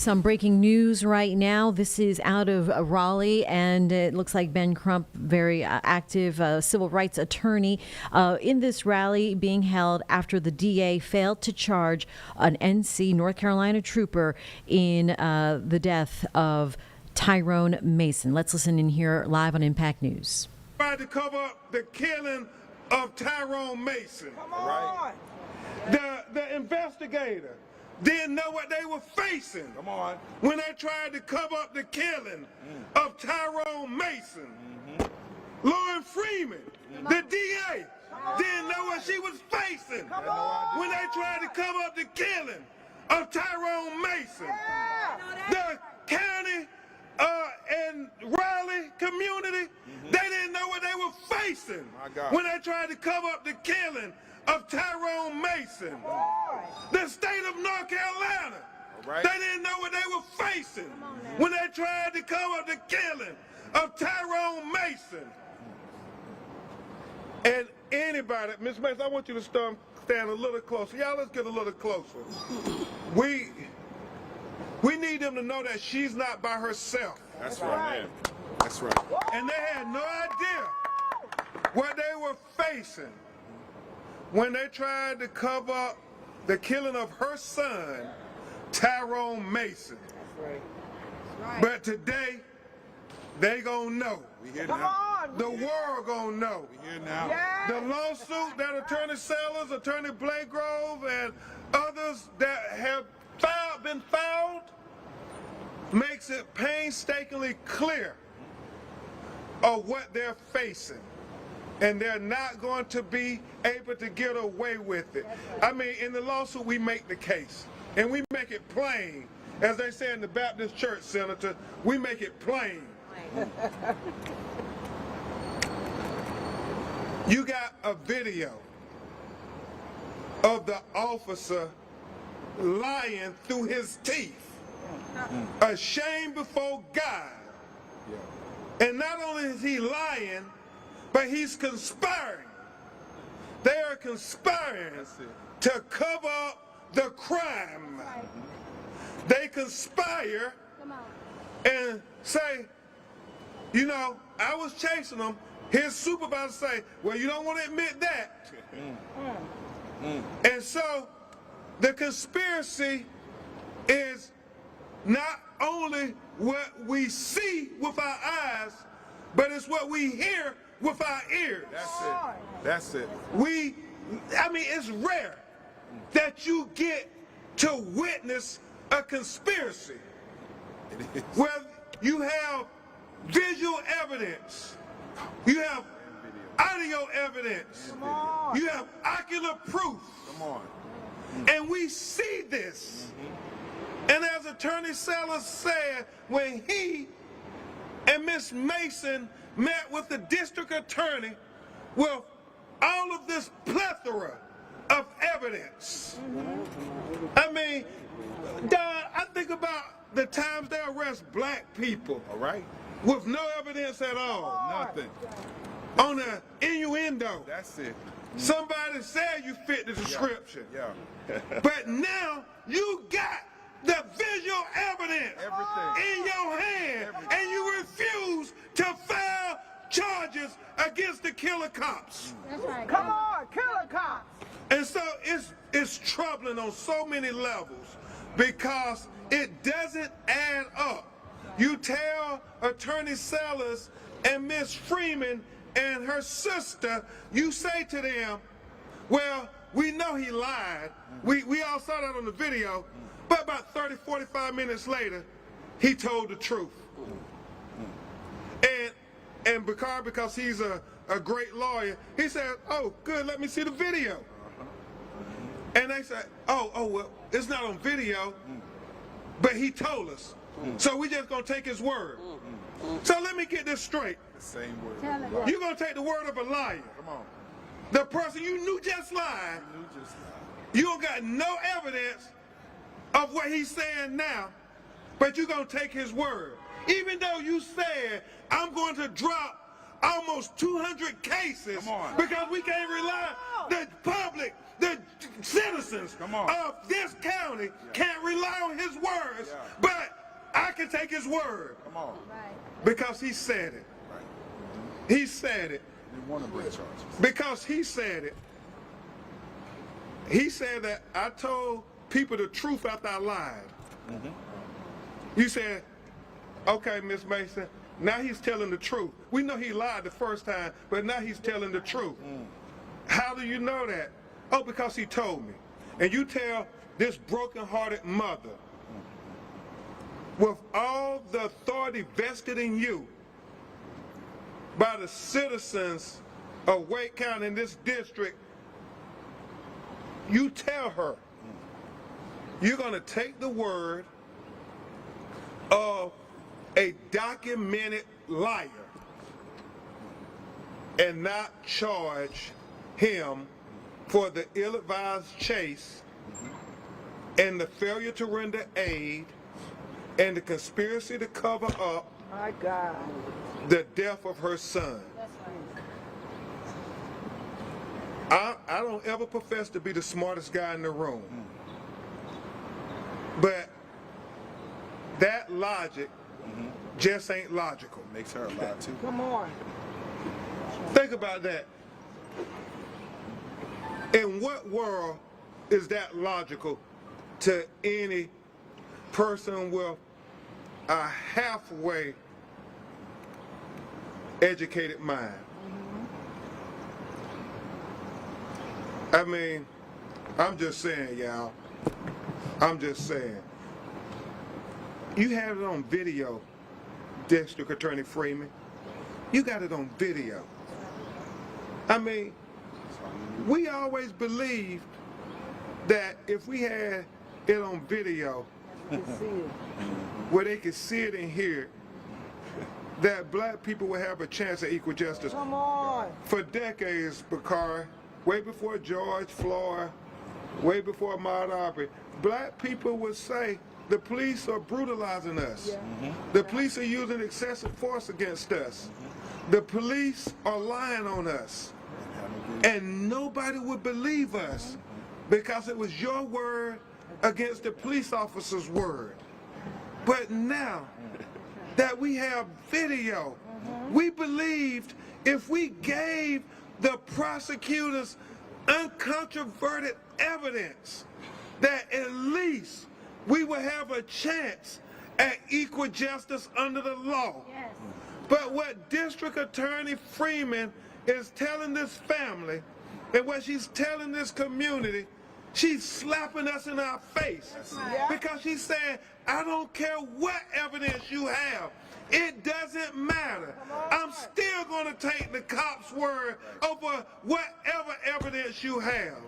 Some breaking news right now. This is out of Raleigh, and it looks like Ben Crump, very active civil rights attorney, in this rally being held after the DA failed to charge an NC, North Carolina trooper in the death of Tyrone Mason. Let's listen in here live on Impact News. Tried to cover up the killing of Tyrone Mason. Come on. The investigator didn't know what they were facing. Come on. When they tried to cover up the killing of Tyrone Mason. Lauren Freeman, the DA, didn't know what she was facing when they tried to cover up the killing of Tyrone Mason. The county and Raleigh community, they didn't know what they were facing when they tried to cover up the killing of Tyrone Mason. The state of North Carolina, they didn't know what they were facing when they tried to cover up the killing of Tyrone Mason. And anybody, Ms. Mason, I want you to stand a little closer. Y'all, let's get a little closer. We need them to know that she's not by herself. That's right, man. That's right. And they had no idea what they were facing when they tried to cover up the killing of her son, Tyrone Mason. That's right. But today, they gonna know. We here now. The world gonna know. We here now. The lawsuit that Attorney Sellers, Attorney Blakegrove, and others that have been filed makes it painstakingly clear of what they're facing. And they're not going to be able to get away with it. I mean, in the lawsuit, we make the case. And we make it plain. As they say in the Baptist Church, Senator, we make it plain. You got a video of the officer lying through his teeth. Ashamed before God. And not only is he lying, but he's conspiring. They are conspiring to cover up the crime. They conspire and say, you know, I was chasing him. His supervisor say, well, you don't want to admit that. And so the conspiracy is not only what we see with our eyes, but it's what we hear with our ears. That's it. I mean, it's rare that you get to witness a conspiracy where you have visual evidence, you have audio evidence, you have ocular proof. Come on. And we see this. And as Attorney Sellers said, when he and Miss Mason met with the district attorney with all of this plethora of evidence. I mean, Don, I think about the times they arrest black people. All right. With no evidence at all. Nothing. On an innuendo. That's it. Somebody said you fit the description. Yeah. But now you got the visual evidence in your hand, and you refuse to file charges against the killer cops. That's right. Come on, killer cops. And so it's troubling on so many levels because it doesn't add up. You tell Attorney Sellers and Miss Freeman and her sister, you say to them, well, we know he lied. We all saw that on the video. But about 30, 45 minutes later, he told the truth. And because he's a great lawyer, he said, oh, good, let me see the video. And they said, oh, well, it's not on video, but he told us. So we just going to take his word. So let me get this straight. The same word. You're going to take the word of a liar. Come on. The person you knew just lied. You don't got no evidence of what he's saying now, but you're going to take his word. Even though you said, I'm going to drop almost 200 cases because we can't rely, the public the citizens of this county can't rely on his words, but I can take his word. Come on. Because he said it. He said it. You want to bring charges. Because he said it. He said that I told people the truth after I lied. You said, okay, Miss Mason, now he's telling the truth. We know he lied the first time, but now he's telling the truth. How do you know that? Oh, because he told me. And you tell this broken-hearted mother, with all the authority vested in you by the citizens of Wake County in this district, you tell her you're going to take the word of a documented liar and not charge him for the ill-advised chase and the failure to render aid and the conspiracy to cover up My God. the death of her son. I don't ever profess to be the smartest guy in the room. But that logic just ain't logical. Makes her a lie too. Come on. Think about that. In what world is that logical to any person with a halfway educated mind? I mean, I'm just saying, y'all. I'm just saying. You had it on video, District Attorney Freeman. You got it on video. I mean, we always believed that if we had it on video, You can see it. where they could see it and hear it, that black people would have a chance at equal justice. Come on. For decades, Bakari, way before George Floyd, way before Ahmaud Arbery, black people would say the police are brutalizing us. The police are using excessive force against us. The police are lying on us. And nobody would believe us because it was your word against the police officer's word. But now that we have video, we believed if we gave the prosecutors uncontroverted evidence that at least we would have a chance at equal justice under the law. Yes. But what District Attorney Freeman is telling this family and what she's telling this community, she's slapping us in our face. right. Because she's saying, I don't care what evidence you have. It doesn't matter. I'm still going to take the cop's word over whatever evidence you have.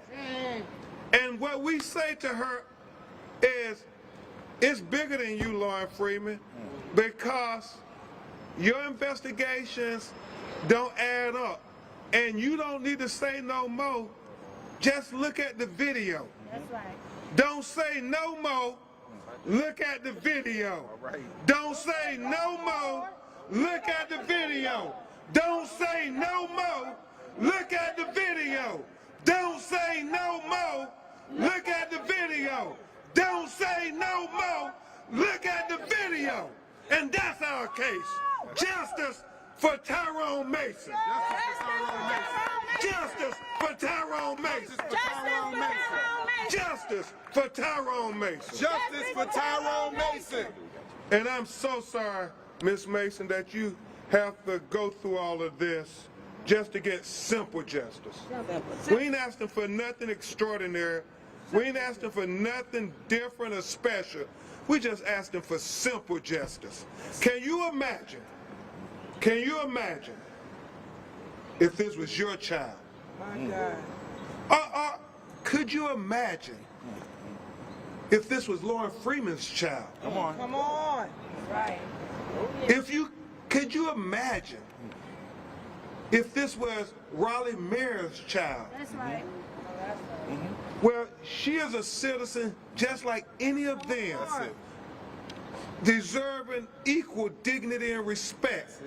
And what we say to her is, it's bigger than you, Lauren Freeman, because your investigations don't add up. And you don't need to say no more. Just look at the video. That's right. Don't say no more. Look at the video. Don't say no more. Look at the video. Don't say no more. Look at the video. Don't say no more. Look at the video. Don't say no more. Look at the video. And that's our case. Justice for Tyrone Mason. Justice for Tyrone Mason. Justice for Tyrone Mason. Justice for Tyrone Mason. And I'm so sorry, Miss Mason, that you have to go through all of this just to get simple justice. We ain't asking for nothing extraordinary. We ain't asking for nothing different or special. We just asking for simple justice. Can you imagine if this was your child? My God. Or could you imagine if this was Lauren Freeman's child? Come on. Come on. Right. Could you imagine if this was Raleigh Mayor's child? That's right. Well, she is a citizen just like any of them, deserving equal dignity and respect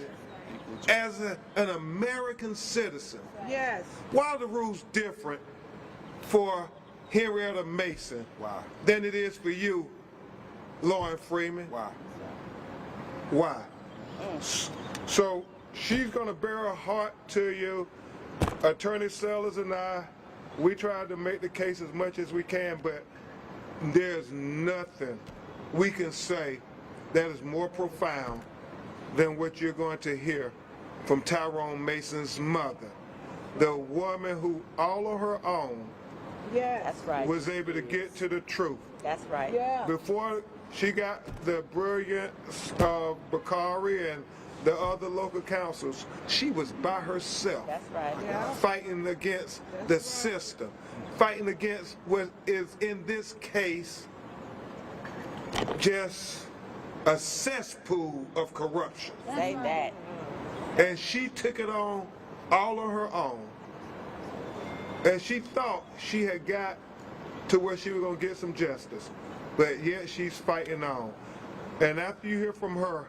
as an American citizen. Yes. Why are the rules different for Henrietta Mason Why? than it is for you, Lauren Freeman. Why? Why? So she's going to bear her heart to you. Attorney Sellers and I, we tried to make the case as much as we can, but there's nothing we can say that is more profound than what you're going to hear from Tyrone Mason's mother, the woman who all on her own Yes. That's right. was able to get to the truth. That's right. Yeah. Before she got the brilliant Macario and the other local councils, she was by herself. That's right. Yeah. Fighting against the system, fighting against what is in this case just a cesspool of corruption. Say that. And she took it on all on her own. And she thought she had got to where she was going to get some justice. But yet she's fighting on. And after you hear from her,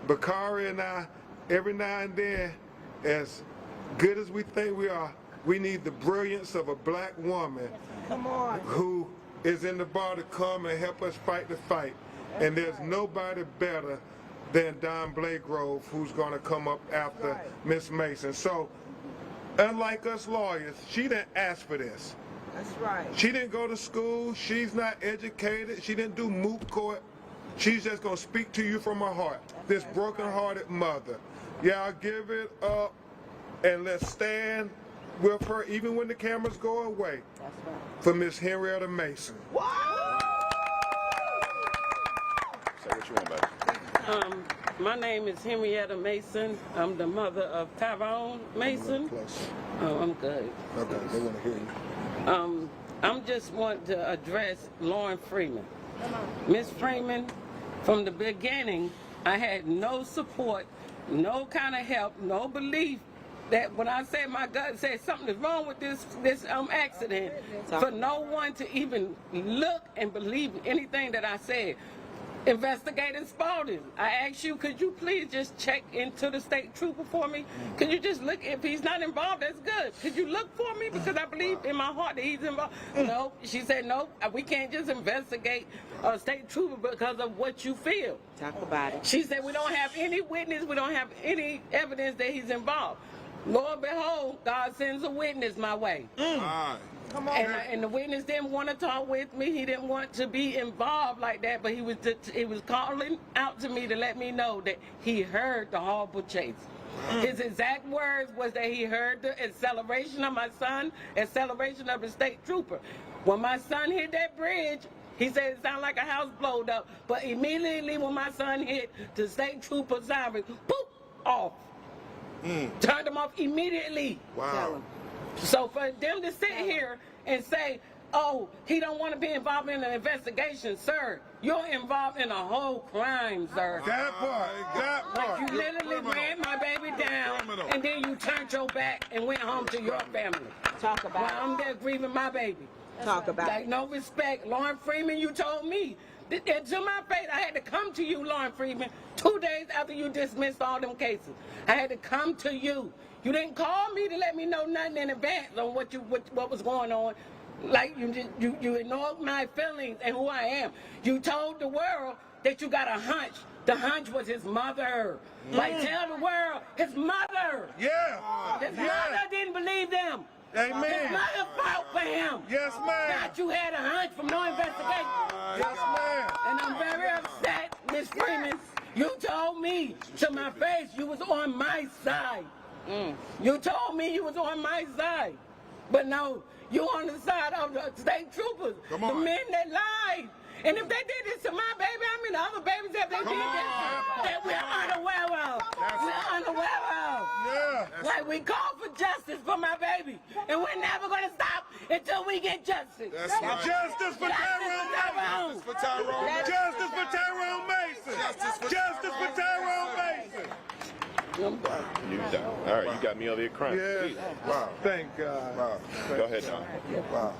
Bakari and I, every now and then, as good as we think we are, we need the brilliance of a black woman Come on. who is in the bar to come and help us fight the fight. And there's nobody better than Don Blagrove who's going to come up after Miss Mason. So, unlike us lawyers, she didn't ask for this. That's right. She didn't go to school. She's not educated. She didn't do moot court. She's just going to speak to you from her heart. This broken-hearted mother. Yeah, I'll give it up and let's stand with her even when the cameras go away That's right. for Miss Henrietta Mason. Say what you want, baby. My name is Henrietta Mason. I'm the mother of Tyrone Mason. Close. Oh, I'm good. Okay, they want to hear you. I'm just want to address Lauren Freeman. Miss Freeman, from the beginning, I had no support, no kind of help, no belief that when I said my gut said something is wrong with this accident, for no one to even look and believe anything that I said. Investigating Spalding, I asked you, could you please just check into the state trooper for me? Could you just look, if he's not involved, that's good. Could you look for me? Because I believe in my heart that he's involved. No, she said, no, we can't just investigate a state trooper because of what you feel. Talk about it. She said, we don't have any witness, we don't have any evidence that he's involved. Lo and behold, God sends a witness my way. All right. Come on. And the witness didn't want to talk with me. He didn't want to be involved like that, but he was calling out to me to let me know that he heard the horrible chase. His exact words was that he heard the acceleration of my son, acceleration of the state trooper. When my son hit that bridge, he said it sounded like a house blowed up, but immediately when my son hit the state trooper siren, boop, off. Turned him off immediately. Wow. So for them to sit here and say, oh, he don't want to be involved in an investigation, sir, you're involved in a whole crime, sir. That part, that part. You literally ran my baby down, and then you turned your back and went home to your family. Talk about While I'm there grieving my baby. it. Talk about Like, it. no respect. Lauren Freeman, you told me. And to my face, I had to come to you, Lauren Freeman, 2 days after you dismissed all them cases. I had to come to you. You didn't call me to let me know nothing in advance on what was going on. Like you ignored my feelings and who I am. You told the world that you got a hunch. The hunch was his mother. Like tell the world, his mother. Yeah. His mother didn't believe them. His Amen. mother fought for him. Yes, ma'am. Not you had a hunch from no investigation. Yes, ma'am. And I'm very upset, Miss Freeman. You told me to my face you was on my side. You told me you was on my side. But no, you on the side of the state troopers. Come The on. men that lied. And if they did this to my baby, I mean the other babies that they did this, that we're unaware of. We're unaware of. Yeah. Like we call for justice for my baby. And we're never gonna stop until we get justice. That's right. Justice for Tyrone Mason. Tyrone. For Tyrone. Justice for Tyrone Mason. Justice for Tyrone Mason. You done. All right, you got me over here crying. Yes. Wow. Thank God. Wow. Go ahead, Don. Wow.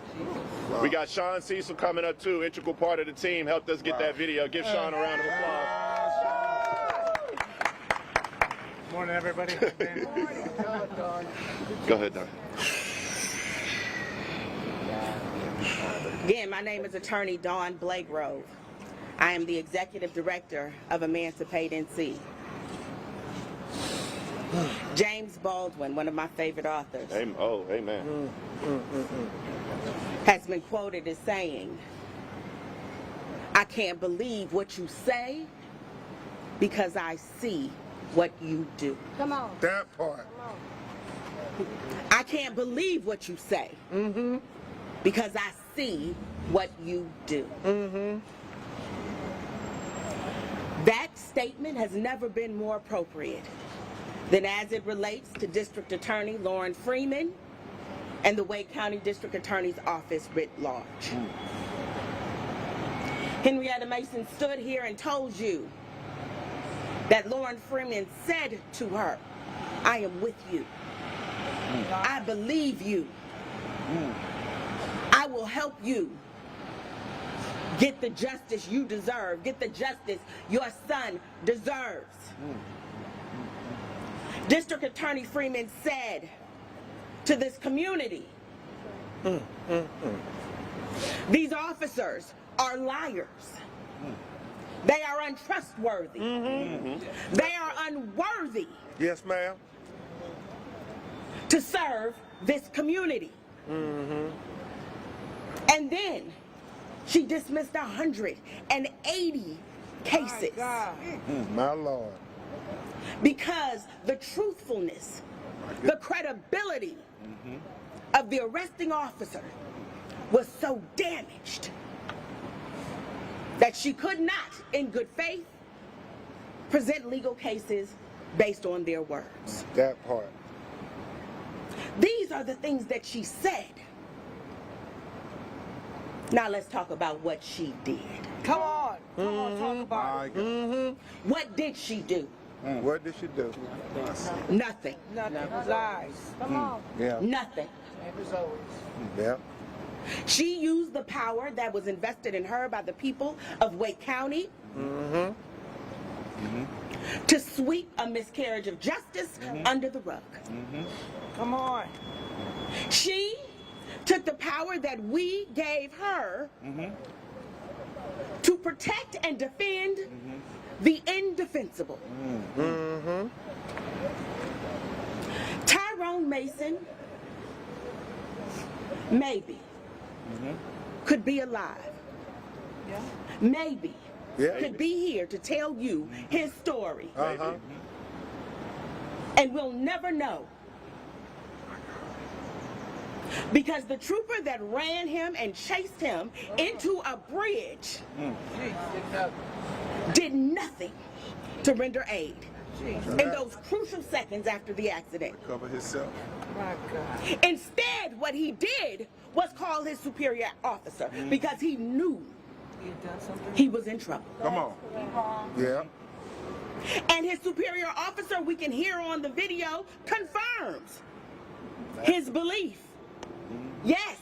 We got Sean Cecil coming up too, integral part of the team. Helped us get that video. Give Sean a round of applause. Morning, everybody. Go ahead, Don. Again, my name is Attorney Dawn Blagrove. I am the Executive Director of Emancipate NC. James Baldwin, one of my favorite authors, Amen. has been quoted as saying, "I can't believe what you say because I see what you do." Come on. That part. I can't believe what you say because I see what you do. That statement has never been more appropriate than as it relates to District Attorney Lauren Freeman and the Wake County District Attorney's Office writ large. Henrietta Mason stood here and told you that Lauren Freeman said to her, "I am with you. I believe you. I will help you get the justice you deserve, get the justice your son deserves." District Attorney Freeman said to this community, "These officers are liars. They are untrustworthy. They are unworthy Yes, ma'am. to serve this community." And then she dismissed 180 cases My Lord. because the truthfulness, the credibility of the arresting officer was so damaged that she could not, in good faith, present legal cases based on their words. That part. These are the things that she said. Now let's talk about what she did. Come on. Come on, talk about it. What did she do? What did she do? Nothing. Nothing. Lies. Come on. Yeah. Nothing. Yeah. She used the power that was invested in her by the people of Wake County to sweep a miscarriage of justice under the rug. Come on. She took the power that we gave her to protect and defend the indefensible. Tyrone Mason maybe could be alive. Maybe could be here to tell you his story. And we'll never know. Because the trooper that ran him and chased him into a bridge did nothing to render aid in those crucial seconds after the accident. Cover himself. My God. Instead, what he did was call his superior officer because he knew he was in trouble. Come on. Yeah. And his superior officer, we can hear on the video, confirms his belief. Yes,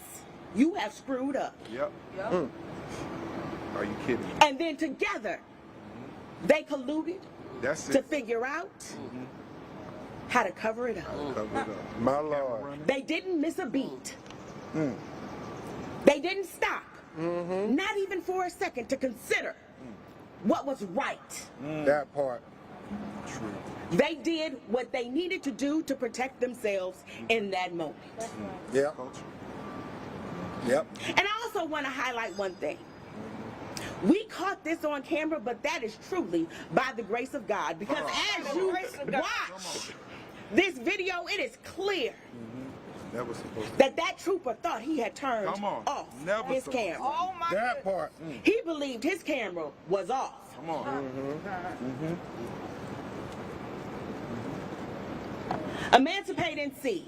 you have screwed up. Yep. Are you kidding me? And then together, they colluded That's to it. figure out how to cover it up. Cover it up. My Lord. They didn't miss a beat. They didn't stop, not even for a second, to consider what was right. That part. True. They did what they needed to do to protect themselves in that moment. Yeah. Culture. Yep. And I also want to highlight one thing. We caught this on camera, but that is truly by the grace of God. Because as you watch this video, it is clear That was supposed to. that trooper thought he had turned Come on. off Never his supposed camera. Oh my That goodness. part. He believed his camera was off. Come on. Emancipate NC.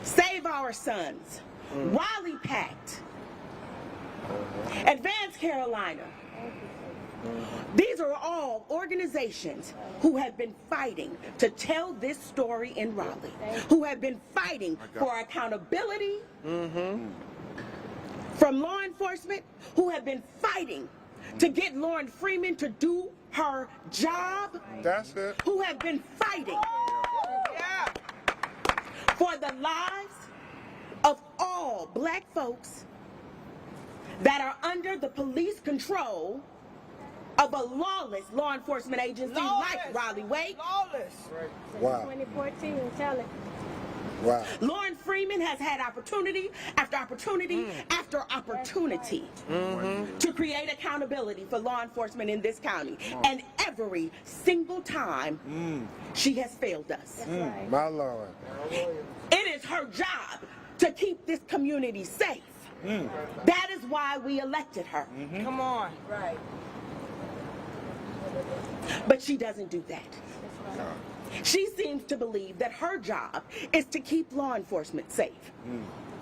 Save Our Sons. Raleigh Pact. Advance Carolina. These are all organizations who have been fighting to tell this story in Raleigh, who have been fighting for accountability from law enforcement, who have been fighting to get Lauren Freeman to do her job, That's it. who have been fighting Yeah. for the lives of all black folks that are under the police control of a lawless law enforcement agency like Raleigh Wake. Lawless. Wow. 2014, tell it. Wow. Lauren Freeman has had opportunity after opportunity after opportunity to create accountability for law enforcement in this county. And every single time, she has failed us. My Lord. It is her job to keep this community safe. That is why we elected her. Come on. Right. But she doesn't do that. She seems to believe that her job is to keep law enforcement safe,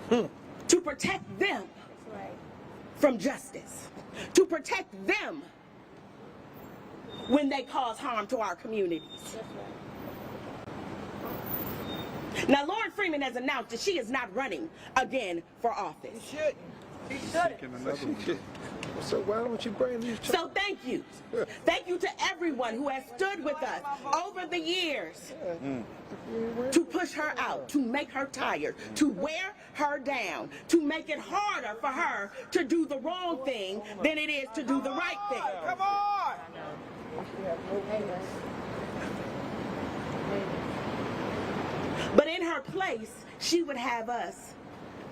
to protect them That's right. from justice, to protect them when they cause harm to our communities. That's right. Now, Lauren Freeman has announced that she is not running again for office. He shouldn't. He shouldn't. So why don't you bring these? So thank you. Thank you to everyone who has stood with us over the years to push her out, to make her tired, to wear her down, to make it harder for her to do the wrong thing than it is to do the right thing. Come on. But in her place, she would have us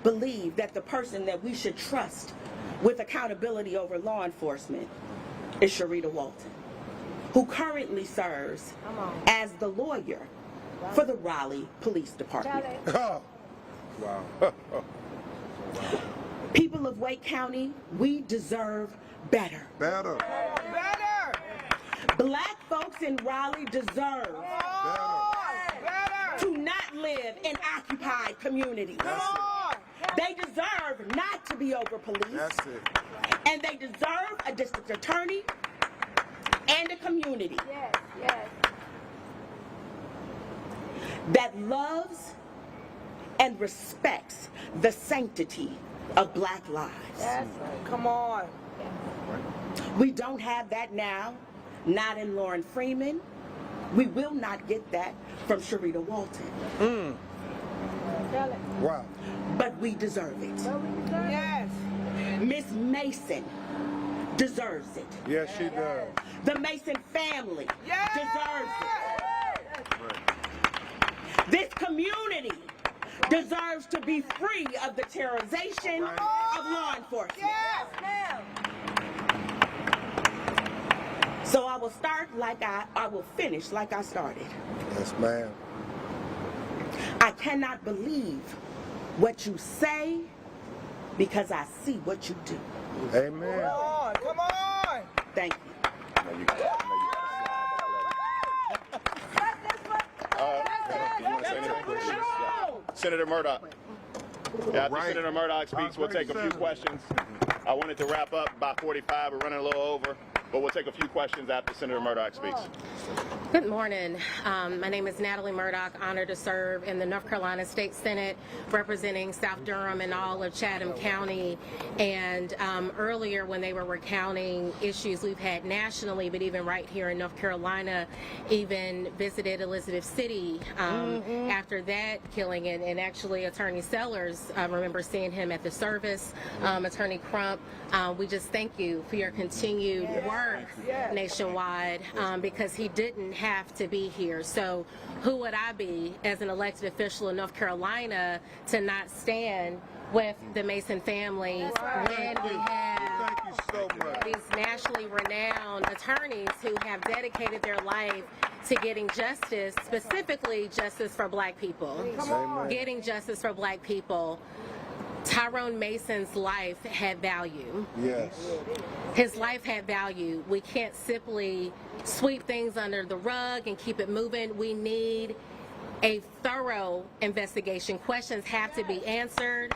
believe that the person that we should trust with accountability over law enforcement is Sharita Walton, who currently serves as the lawyer for the Raleigh Police Department. Oh. Wow. People of Wake County, we deserve better. Better. Better. Black folks in Raleigh deserve Better. to not live in occupied communities. Come on. They deserve not to be over-policed. That's it. And they deserve a district attorney and a community Yes, yes. that loves and respects the sanctity of black lives. That's right. Come on. We don't have that now, not in Lauren Freeman. We will not get that from Sharita Walton. Tell it. Wow. But we deserve it. But we deserve it. Yes. Miss Mason deserves it. Yes, she does. The Mason family Yes. deserves it. This community deserves to be free of the terrorization of law enforcement. Yes. Ma'am. So I will start like I will finish like I started. Yes, ma'am. I cannot believe what you say because I see what you do. Amen. Come on. Come on. Thank you. I know you got you want to say anything? Senator Murdoch. Yeah, after Senator Murdoch speaks, we'll take a few questions. I wanted to wrap up by 45. We're running a little over, but we'll take a few questions after Senator Murdoch speaks. Good morning. My name is Natalie Murdoch, honored to serve in the North Carolina State Senate, representing South Durham and all of Chatham County. And earlier when they were recounting issues we've had nationally, but even right here in North Carolina, even visited Elizabeth City after that killing. And actually Attorney Sellers, I remember seeing him at the service, Attorney Crump. We just thank you for your continued work nationwide because he didn't have to be here. So who would I be as an elected official in North Carolina to not stand with the Mason family when we have Thank you so much. these nationally renowned attorneys who have dedicated their life to getting justice, specifically justice for black people. Amen. Getting justice for black people. Tyrone Mason's life had value. Yes. His life had value. We can't simply sweep things under the rug and keep it moving. We need a thorough investigation. Questions have to be answered.